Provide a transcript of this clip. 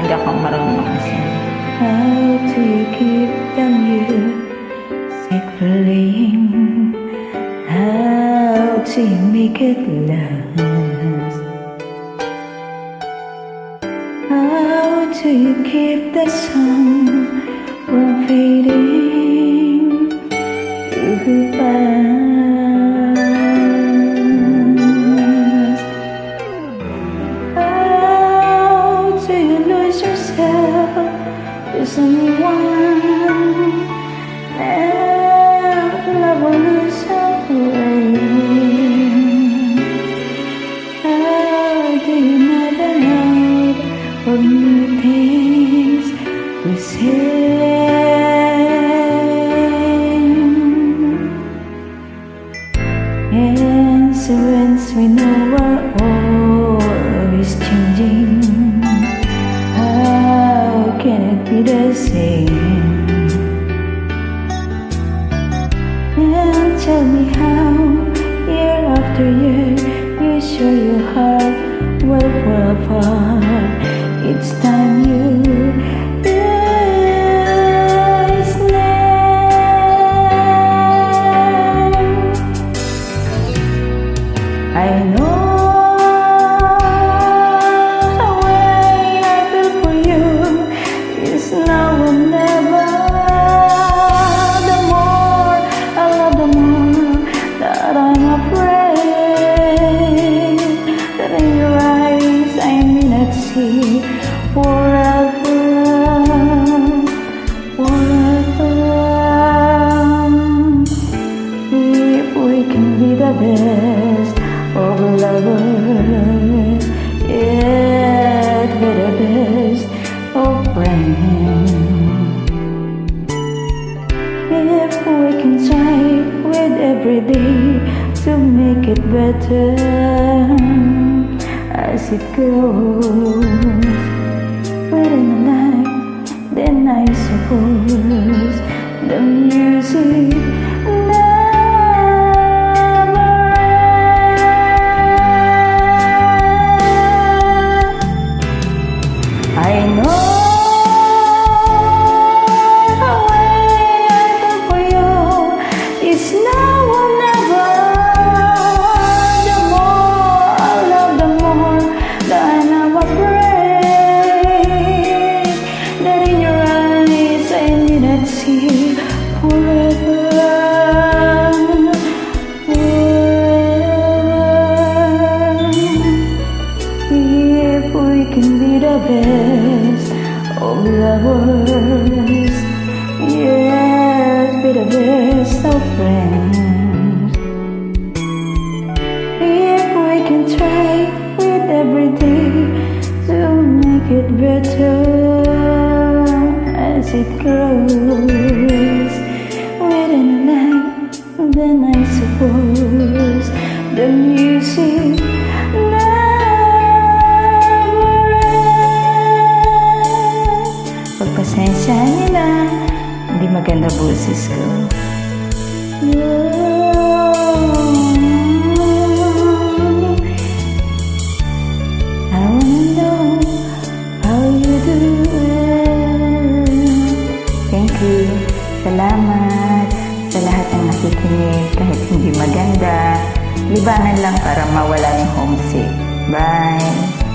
hindi ako marunong kasi. How do you keep them you secretly? How do you make it last? How do you keep the sun from fading too fast? How do you lose yourself to someone and love will lose away? How do you never know what new things we say? And since we know we're always changing, how can it be the same? And tell me how, year after year, you show your heart will fall apart. It's time you realize now. I know the way I feel for you is now or never. The more I love, the more that I'm afraid that in your eyes I may not see forever, forever. If we can be the best of lovers, yet be the best of friends. If we can try with every day to make it better as it goes, within a life, then I suppose the music I know the way I feel for you is now or never. The more I love, the more that I'm afraid that in your eyes I may not see forever, forever. If we can be the best of lovers, yes, be the best of friends. If we can try with every day to make it better as it grows, within a life, then I suppose the music pagpasensya nila, hindi maganda boses ko. I wanna know how you do it. Thank you. Salamat sa lahat ng nakikinig kahit hindi maganda. Libangan lang para mawala yung homesick. Bye!